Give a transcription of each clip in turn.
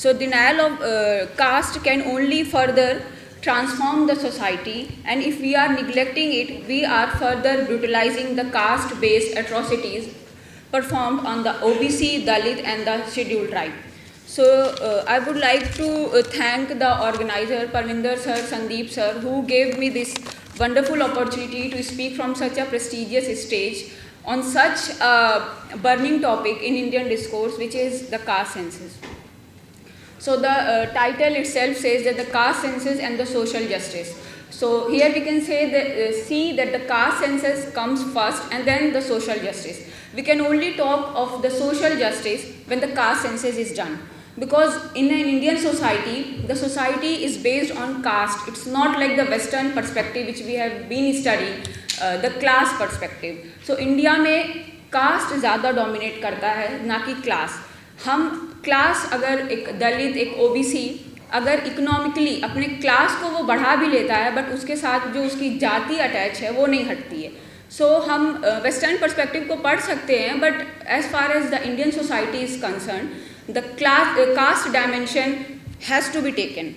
So denial of caste can only further transform the society, and if we are neglecting it, we are further brutalizing the caste-based atrocities performed on the OBC, Dalit and the scheduled tribe. So I would like to thank the organizer Parvinder sir, Sandeep sir, who gave me this wonderful opportunity to speak from such a prestigious stage on such a burning topic in Indian discourse, which is the caste census. So the title itself says that the caste census and the social justice. So here we can say that, see that the caste census comes first and then the social justice. We can only talk of the social justice when the caste census is done. Because in an Indian society, the society is based on caste. It's not like the Western perspective which we have been studying, the class perspective. So India में caste ज़्यादा dominate करता है, ना कि class. हम class अगर एक दलित, एक ओबीसी अगर इकोनॉमिकली अपने क्लास को वो बढ़ा भी लेता है, बट उसके साथ जो उसकी जाति अटैच है वो नहीं हटती है. सो हम वेस्टर्न पर्सपेक्टिव को पढ़ सकते हैं, but as far as the Indian society is concern, the caste dimension has to be taken.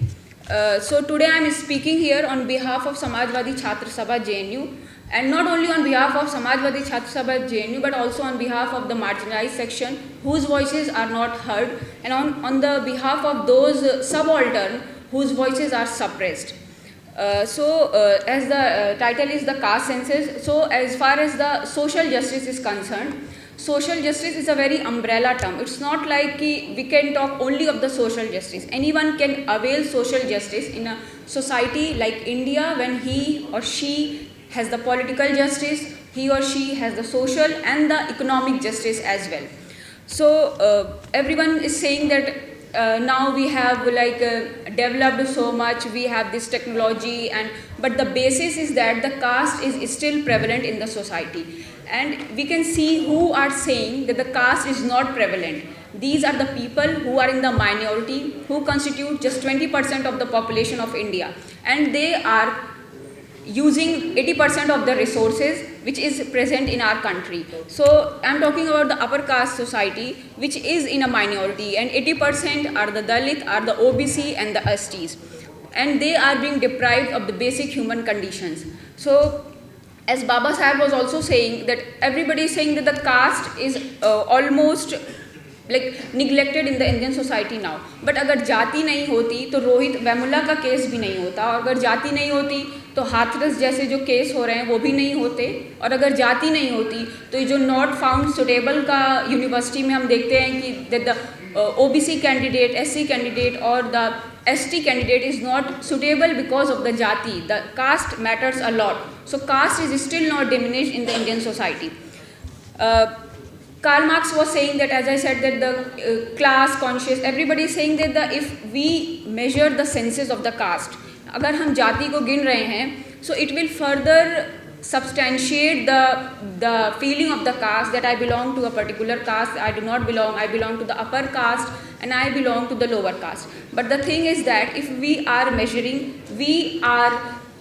So today I am speaking here on behalf of Samajwadi Chhatra Sabha JNU, and not only on behalf of Samajwadi Chhatra Sabha JNU, but also on behalf of the marginalized section whose voices are not heard, and on the behalf of those subaltern whose voices are suppressed. As the title is the caste census, so as far as the social justice is concerned, social justice is a very umbrella term. It's not like we can talk only of the social justice. Anyone can avail social justice in a society like India when he or she has the political justice, he or she has the social and the economic justice as well. So everyone is saying that now we have developed so much, we have this technology, but the basis is that the caste is still prevalent in the society. And we can see who are saying that the caste is not prevalent. These are the people who are in the minority, who constitute just 20% of the population of India, and they are using 80% of the resources which is present in our country. So I am talking about the upper caste society, which is in a minority, and 80% are the Dalit, are the OBC and the STs, and they are being deprived of the basic human conditions. So as Baba Saheb was also saying, that everybody is saying that the caste is almost neglected in the Indian society now. But अगर जाति नहीं होती तो रोहित वेमुला का case भी नहीं होता, और अगर जाति नहीं होती तो हाथरस जैसे जो केस हो रहे हैं वो भी नहीं होते, और अगर जाति नहीं होती तो ये जो नॉट फाउंड सुटेबल का यूनिवर्सिटी में हम देखते हैं कि the OBC candidate, SC candidate और the ST candidate is not suitable because of the jati. The caste matters a lot. So caste is still not diminished in the Indian society. Karl Marx was saying that, as I said, that the class conscious, everybody is saying that if we measure the census of the caste, अगर हम जाति को गिन रहे हैं, so it will further substantiate the feeling of the caste that I belong to a particular caste, I do not belong, I belong to the upper caste and I belong to the lower caste. But the thing is that if we are measuring, we are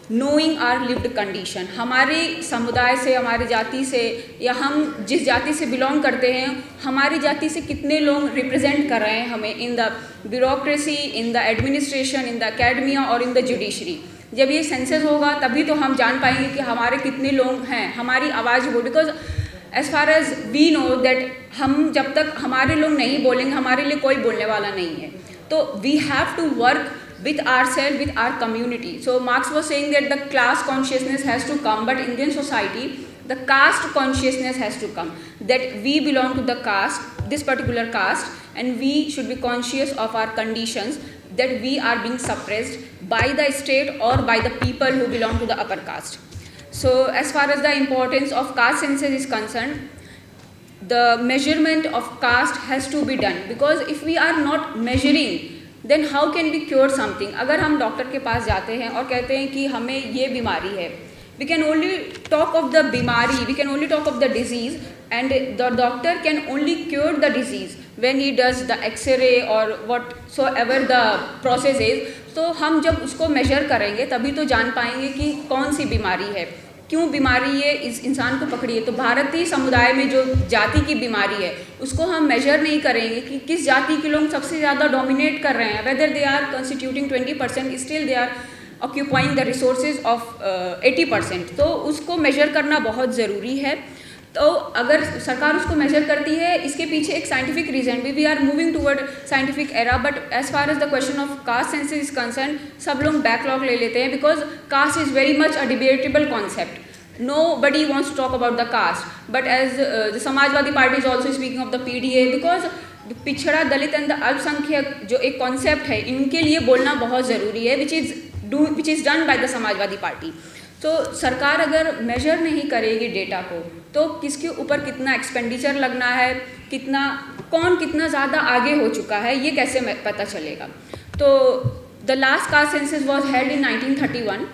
knowing our lived condition. हमारे समुदाय से, हमारे जाति से, या हम जिस जाति से बिलोंग करते हैं, हमारी जाति से कितने लोग रिप्रेजेंट कर रहे हैं हमें in the bureaucracy, in the administration, in the academia और इन द जुडिशरी. जब ये सेंसस होगा तभी तो हम जान पाएंगे कि हमारे कितने लोग हैं, हमारी आवाज़ हो. Because as far as we know that हम जब तक हमारे लोग नहीं बोलेंगे, हमारे लिए कोई बोलने वाला नहीं है. तो we have to work with ourselves, with our community. So Marx was saying that the class consciousness has to come, but in Indian society the caste consciousness has to come, that we belong to the caste, this particular caste, and we should be conscious of our conditions, that we are being suppressed by the state or by the people who belong to the upper caste. So as far as the importance of caste census is concerned, the measurement of caste has to be done, because if we are not measuring, then how can be cure something. अगर हम doctor के पास जाते हैं और कहते हैं कि हमें ये बीमारी है, we can only talk of the बीमारी, we can only talk of the disease, and the doctor can only cure the disease when he does the X-ray और whatsoever the process is. तो हम जब उसको major करेंगे तभी तो जान पाएंगे कि कौन सी बीमारी है. क्यों बीमारी ये इस इंसान को पकड़ी है, तो भारतीय समुदाय में जो जाति की बीमारी है उसको हम मेजर नहीं करेंगे कि किस जाति के लोग सबसे ज़्यादा डोमिनेट कर रहे हैं, whether they are constituting 20%, still they are occupying the resources of 80%, तो उसको मेजर करना बहुत ज़रूरी है। तो अगर सरकार उसको मेजर करती है, इसके पीछे एक साइंटिफिक रीजन भी, we are moving toward scientific era, but as far as the question of caste census is concern, सब लोग बैकलॉग ले लेते हैं because caste is very much a debatable concept. Nobody wants to talk about the caste, but as the Samajwadi Party is also speaking of the PDA, because पिछड़ा, दलित and the अल्पसंख्यक जो एक concept है, इनके लिए बोलना बहुत ज़रूरी है, which is done by the Samajwadi party. तो सरकार अगर मेजर नहीं करेगी डेटा को, तो किसके ऊपर कितना एक्सपेंडिचर लगना है, कौन कितना ज़्यादा आगे हो चुका है, ये कैसे पता चलेगा. तो the last caste census was held in 1931,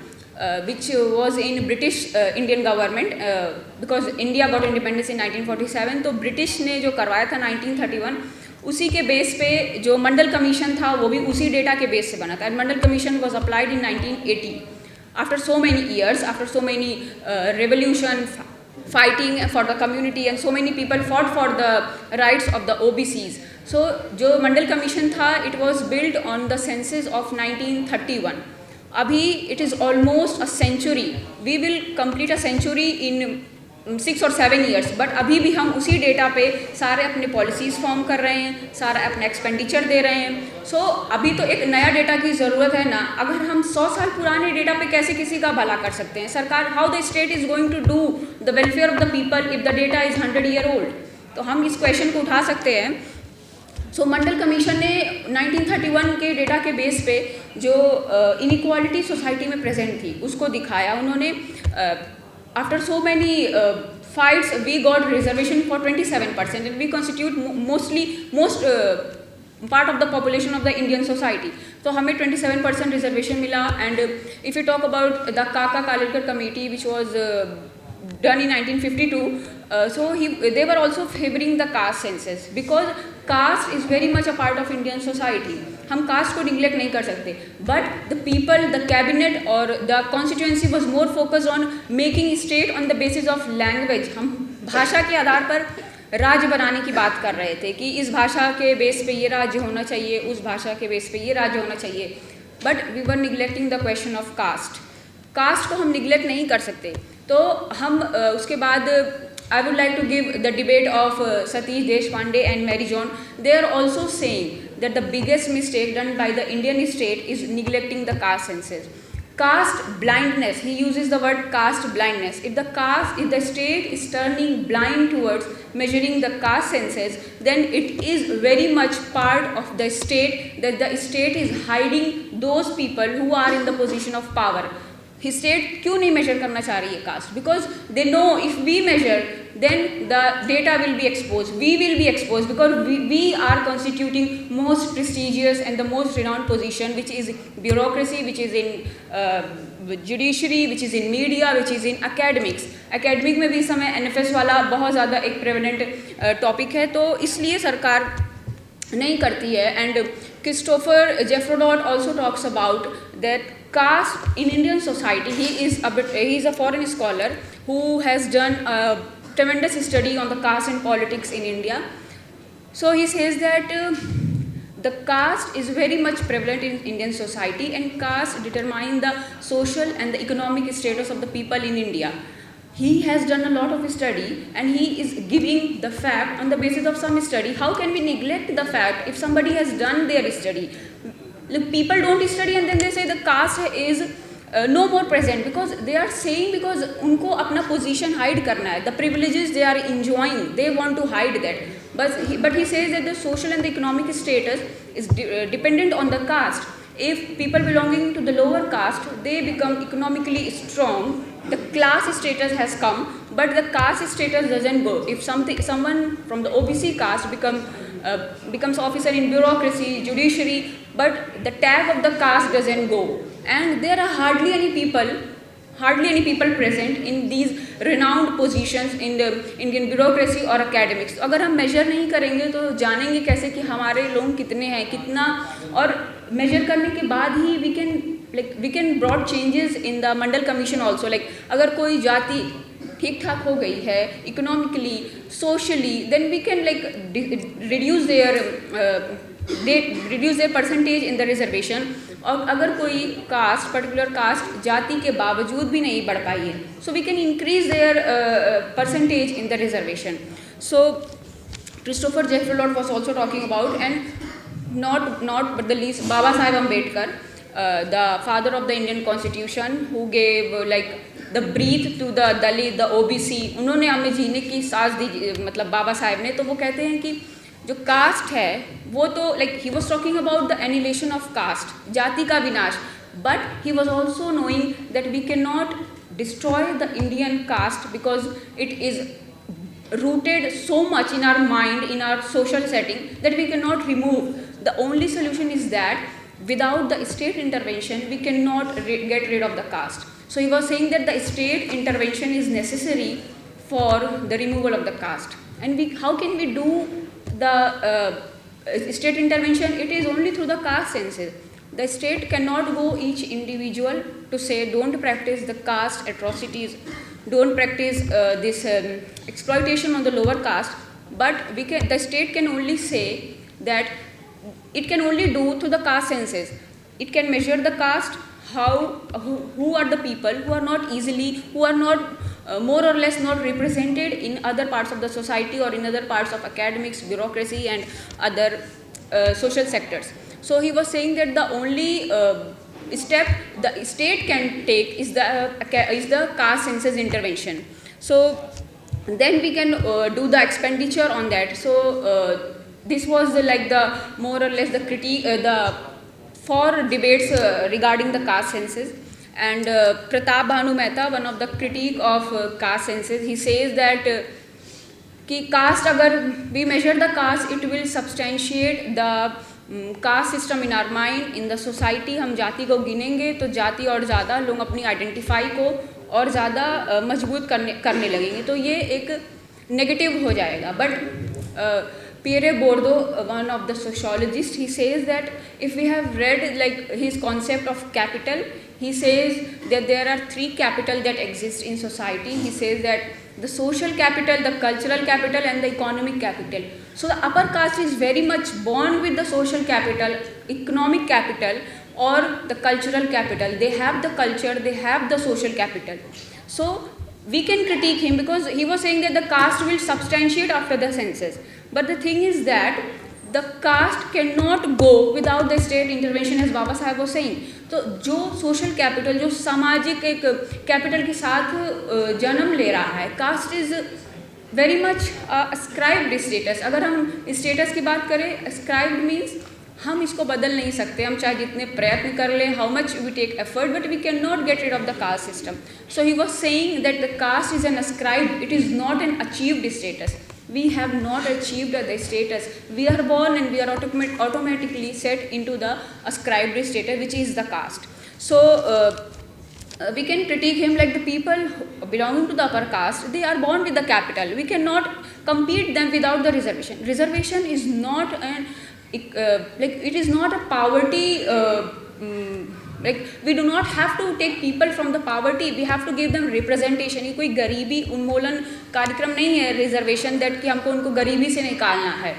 which was in British Indian government, because India got independence in 1947. तो ब्रिटिश ने जो करवाया था 1931, उसी के बेस पे जो मंडल कमीशन था वो भी उसी डेटा के बेस से बना था. And Mandal commission was applied in 1980 after so many years, after so many revolution, fighting for the community, and so many people fought for the rights of the OBCs. So जो मंडल commission था, it was built on the census of 1931. अभी it is almost a century, we will complete a century in 6 or 7 years, but अभी भी हम उसी data पे सारे अपने पॉलिसीज़ फॉर्म कर रहे हैं, सारा अपना एक्सपेंडिचर दे रहे हैं. सो अभी तो एक नया डेटा की ज़रूरत है ना. अगर हम 100 साल पुराने डेटा पे कैसे किसी का भला कर सकते हैं. सरकार, how the state is going to do the welfare of the people if the data is 100 year old. तो हम इस क्वेश्चन को उठा सकते हैं. सो मंडल कमीशन ने 1931 के डेटा के बेस पे जो इनइक्वालिटी सोसाइटी में प्रेजेंट थी उसको दिखाया. उन्होंने after so many fights we got reservation for 27%, and we constitute most part of the population of the Indian society. तो हमें 27% रिजर्वेशन मिला. And if you talk about the Kaka Kalelkar committee which was done in 1952, so they were also favoring the caste census, because caste is very much a part of Indian society. हम caste को neglect नहीं कर सकते, but the people, the cabinet or the constituency was more focused on making state on the basis of language. हम भाषा के आधार पर राज्य बनाने की बात कर रहे थे कि इस भाषा के बेस पे ये राज्य होना चाहिए, उस भाषा के बेस पे ये राज्य होना चाहिए, but we were neglecting the question of caste. Caste को हम निगलेक्ट नहीं कर सकते. तो हम उसके बाद I would like to give the debate of Satish Deshpande and Mary John. They are also saying that the biggest mistake done by the Indian state is neglecting the caste census. Caste blindness, he uses the word caste blindness. If the state is turning blind towards measuring the caste census, then it is very much part of the state, that the state is hiding those people who are in the position of power. State क्यों नहीं measure करना चाह रही है caste? Because they know if we measure then the data will be expose, we will be expose, because we are constituting most prestigious and the most renowned position which is bureaucracy, which is in judiciary, which is in media, which is in academics. Academic में भी इस समय NFS वाला बहुत ज़्यादा एक prevalent topic है, तो इसलिए सरकार नहीं करती है. And Christopher Jaffrelot also talks about that caste in Indian society. He is a foreign scholar who has done a tremendous study on the caste and politics in India. So he says that the caste is very much prevalent in Indian society, and caste determine the social and the economic status of the people in India. He has done a lot of study and he is giving the fact on the basis of some study. How can we neglect the fact if somebody has done their study? Look, people don't study and then they say the caste is no more present, because they are saying because उनको अपना position hide करना है, the privileges they are enjoying, they want to hide that. But he says that the social and the economic status is dependent on the caste. If people belonging to the lower caste, they become economically strong, the class status has come, but the caste status doesn't go. If someone from the OBC caste becomes officer in bureaucracy, judiciary, but the tag of the caste doesn't go, and there are hardly any people present in these renowned positions in the Indian bureaucracy or academics. अगर हम major नहीं करेंगे तो जानेंगे कैसे कि हमारे लोग कितने हैं, कितना, और मेजर करने के बाद ही we can like we can brought changes in the Mandal Commission also. Like अगर कोई जाति ठीक ठाक हो गई है economically socially, then we can like reduce their percentage in the reservation. और अगर कोई कास्ट पर्टिकुलर कास्ट जाति के बावजूद भी नहीं बढ़ पाई है, so we can increase their percentage in the reservation. So Christopher Jeffrey Lord was also talking about, and not but the least, Baba Saheb Ambedkar, the father of the Indian Constitution, who gave like the breath to the Dalit, the OBC. उन्होंने हमें जीने की सांस दी, मतलब बाबा साहेब ने. तो वो कहते हैं कि जो कास्ट है वो तो like he was talking about the annihilation of caste, जाति का विनाश, but he was also knowing that we cannot destroy the Indian caste because it is rooted so much in our mind, in our social setting, that we cannot remove. The only solution is that without the state intervention we cannot get rid of the caste. So he was saying that the state intervention is necessary for the removal of the caste. And how can we do the state intervention? It is only through the caste census. The state cannot go each individual to say don't practice the caste atrocities, don't practice this exploitation on the lower caste, but the state can only say that it can only do through the caste census. It can measure the caste, who are the people who are not easily, who are not more or less not represented in other parts of the society or in other parts of academics, bureaucracy and other social sectors. So he was saying that the only step the state can take is the caste census intervention. So then we can do the expenditure on that. So this was the more or less the critique, the four debates regarding the caste census. And Pratap Bhanu Mehta, one of the critique of caste census, he says that कि caste, अगर we measure the caste, it will substantiate the caste system in are mind. In the society हम जाति को गिनेंगे तो जाति और ज़्यादा लोग अपनी आइडेंटिफाई को और ज़्यादा मजबूत करने लगेंगे, तो ये एक नेगेटिव हो जाएगा. But Pierre Bourdieu, one of the sociologists, he says that if we have read like his concept of capital, he says that there are three capital that exist in society. He says that the social capital, the cultural capital and the economic capital. So the upper caste is very much born with the social capital, economic capital or the cultural capital. They have the culture, they have the social capital. So we can critique him because he was saying that the caste will substantiate after the census. But the thing is that the caste cannot go without the state intervention, as Baba Saheb was saying. तो जो social capital, जो सामाजिक एक capital के साथ जन्म ले रहा है, caste is very much ascribed status. अगर हम स्टेटस की बात करें, अस्क्राइब्ड मीन्स हम इसको बदल नहीं सकते, हम चाहे जितने प्रयत्न कर लें, how much we take effort, but we can not get rid of the caste system. So he was saying that the caste is an ascribed, it is not an achieved status. We have not achieved the status. We are born and we are automatically set into the ascribed status, which is the caste. So we can critique him like the people belonging to the upper caste, they are born with the capital. We cannot compete them without the reservation. Reservation is not an like it is not a poverty. Like we do not have to take people from the poverty, we have to give them representation. ये कोई गरीबी उन्मूलन कार्यक्रम नहीं है reservation that कि हमको उनको गरीबी से निकालना है.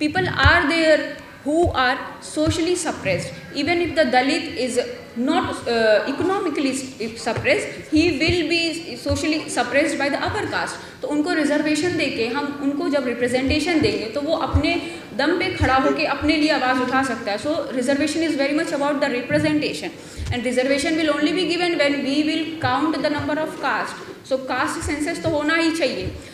People are there who are socially suppressed. Even if the Dalit is not economically suppressed, he will be socially suppressed by the upper caste. तो उनको रिजर्वेशन देके हम उनको जब रिप्रेजेंटेशन देंगे तो वो अपने दम पे खड़ा होके अपने लिए आवाज़ उठा सकता है. So reservation is very much about the representation, and reservation will only be given when we will count the number of caste. So caste census तो होना ही चाहिए.